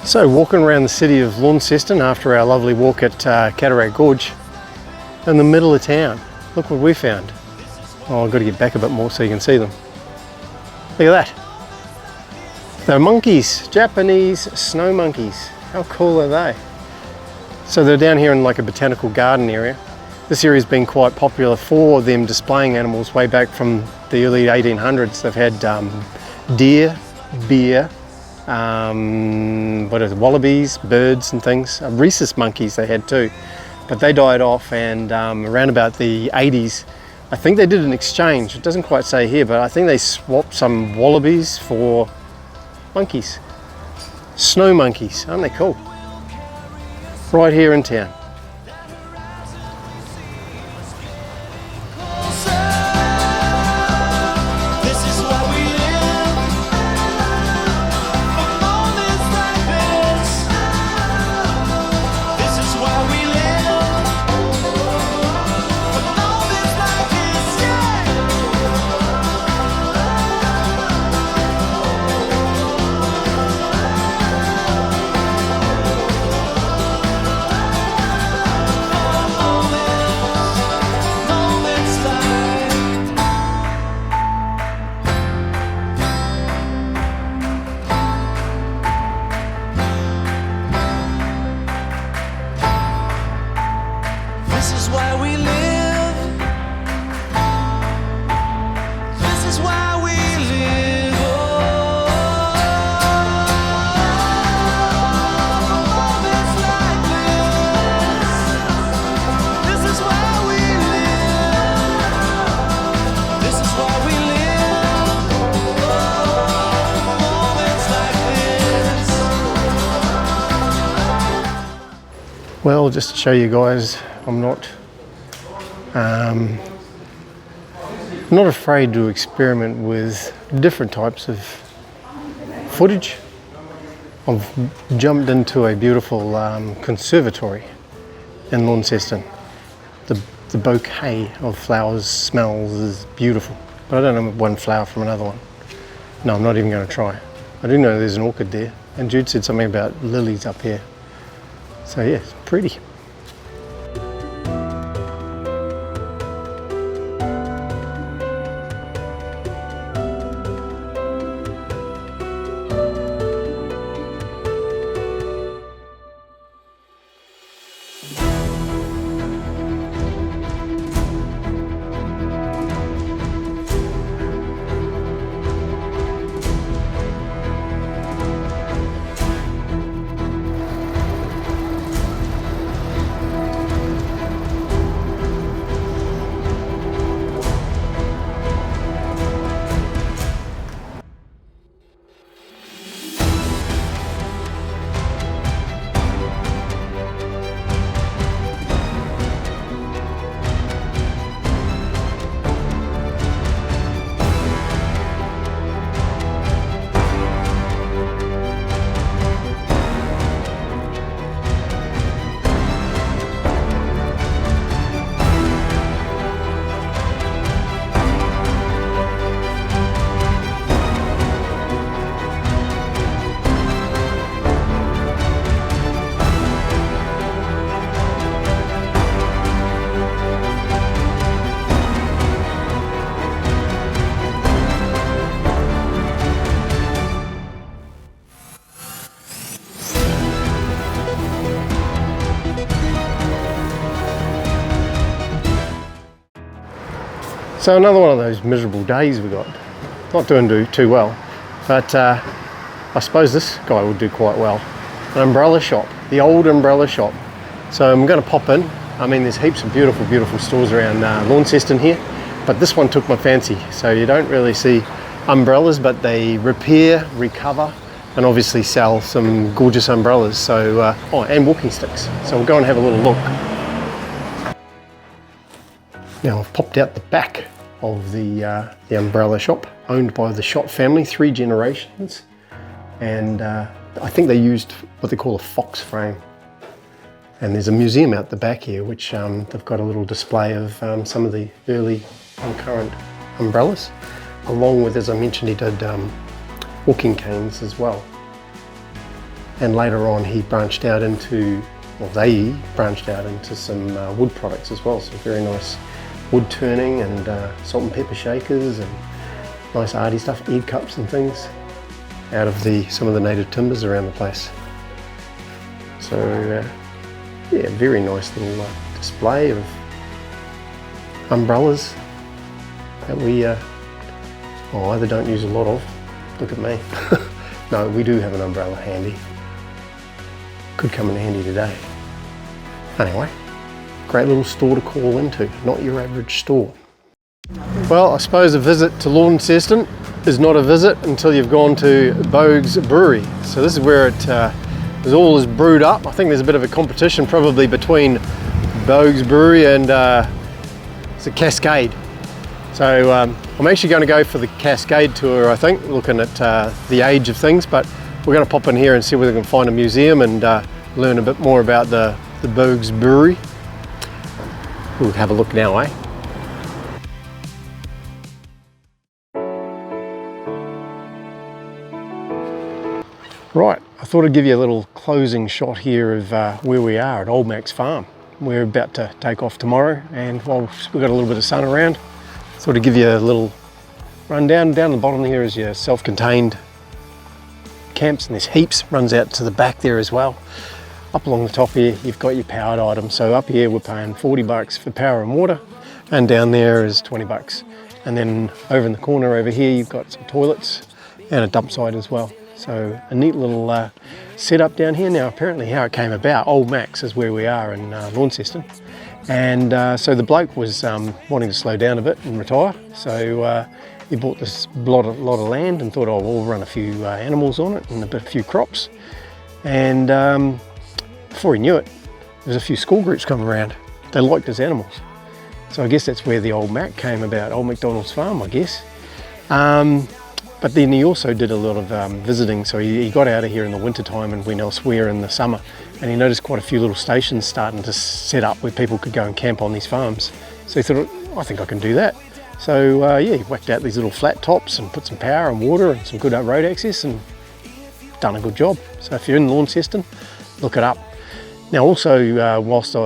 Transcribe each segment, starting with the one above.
So walking around the city of Launceston after our lovely walk at Cataract Gorge, in the middle of town, look what we found. Oh, I've got to get back a bit more so you can see them. Look at that. They're monkeys, Japanese snow monkeys. How cool are they? So they're down here in like a botanical garden area. This area's been quite popular for them displaying animals way back from the early 1800s. They've had deer, bear, wallabies, birds and things. Rhesus monkeys they had too, but they died off, and around about the 80s, I think they did an exchange. It doesn't quite say here, but I think they swapped some wallabies for monkeys. Snow monkeys, aren't they cool? Right here in town. Well, just to show you guys, I'm not afraid to experiment with different types of footage. I've jumped into a beautiful conservatory in Launceston. The bouquet of flowers smells is beautiful, but I don't know one flower from another one. No, I'm not even going to try. I do know there's an orchid there, and Jude said something about lilies up here. So yeah, it's pretty. So another one of those miserable days we got. Not doing too well, but I suppose this guy would do quite well. An umbrella shop, the old umbrella shop. So I'm going to pop in. I mean, there's heaps of beautiful, beautiful stores around Launceston here, but this one took my fancy. So you don't really see umbrellas, but they repair, recover, and obviously sell some gorgeous umbrellas. So, and walking sticks. So we'll go and have a little look. Now I've popped out the back of the umbrella shop, owned by the Shop family, 3 generations, and I think they used what they call a fox frame. And there's a museum out the back here which they've got a little display of some of the early and current umbrellas, along with, as I mentioned, he did walking canes as well. and later on he branched out into, well, they branched out into some wood products as well, some very nice wood turning and salt and pepper shakers and nice arty stuff, egg cups and things out of some of the native timbers around the place. So yeah, very nice little display of umbrellas that we either don't use a lot of. Look at me. No, we do have an umbrella handy. Could come in handy today. Anyway, great little store to call into, not your average store. Well, I suppose a visit to Launceston is not a visit until you've gone to Boags Brewery. So this is where it all is brewed up. I think there's a bit of a competition probably between Boags Brewery and it's a Cascade. So I'm actually going to go for the Cascade tour, I think, looking at the age of things, but we're going to pop in here and see whether we can find a museum and learn a bit more about the Boags Brewery. We'll have a look now, eh? Right, I thought I'd give you a little closing shot here of where we are at OldMac's farm. We're about to take off tomorrow, and while we've got a little bit of sun around, thought I'd give you a little rundown. Down the bottom here is your self-contained camps, and there's heaps, runs out to the back there as well. Up along the top here, you've got your powered items. So up here we're paying 40 bucks for power and water, and down there is 20 bucks. And then over in the corner over here, you've got some toilets and a dump site as well. So a neat little setup down here. Now apparently how it came about, OldMac's is where we are in Launceston. And so the bloke was wanting to slow down a bit and retire. So he bought this lot of land and thought, oh, we'll run a few animals on it and a few crops. And before he knew it, there's a few school groups come around. They liked his animals. So I guess that's where the Old Mac came about, Old MacDonald's farm, I guess. But then he also did a lot of visiting, so he got out of here in the winter time and went elsewhere in the summer, and he noticed quite a few little stations starting to set up where people could go and camp on these farms. So he thought, I think I can do that. So yeah, he whacked out these little flat tops and put some power and water and some good road access and done a good job. So if you're in Launceston, look it up. Now also, whilst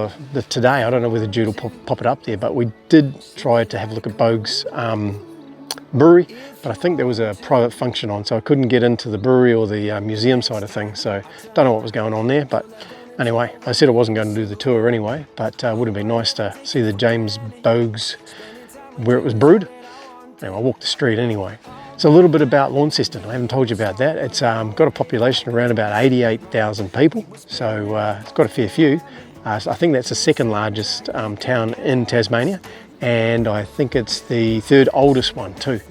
today, I don't know whether Jude will pop it up there, but we did try to have a look at Boags Brewery, but I think there was a private function on, so I couldn't get into the brewery or the museum side of things, so don't know what was going on there. But anyway, I said I wasn't going to do the tour anyway, but it would have been nice to see the James Boags where it was brewed. Anyway, I walked the street anyway. So a little bit about Launceston, I haven't told you about that. It's got a population around about 88,000 people, so it's got a fair few. So I think that's the second largest town in Tasmania, and I think it's the third oldest one too.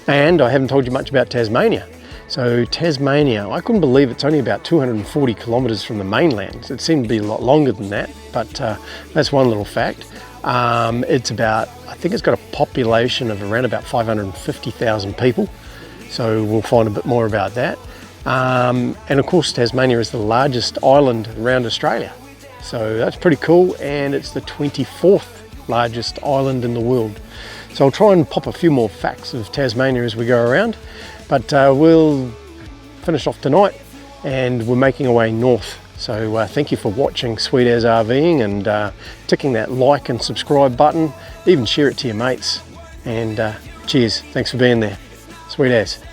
And I haven't told you much about Tasmania. So Tasmania, I couldn't believe it's only about 240 kilometres from the mainland. It seemed to be a lot longer than that, but that's one little fact. It's about, I think it's got a population of around about 550,000 people. So we'll find a bit more about that. And of course Tasmania is the largest island around Australia. So that's pretty cool, and it's the 24th largest island in the world. So I'll try and pop a few more facts of Tasmania as we go around, but we'll finish off tonight and we're making our way north. So thank you for watching Sweet As RVing and ticking that like and subscribe button, even share it to your mates, and cheers, thanks for being there. Sweet As.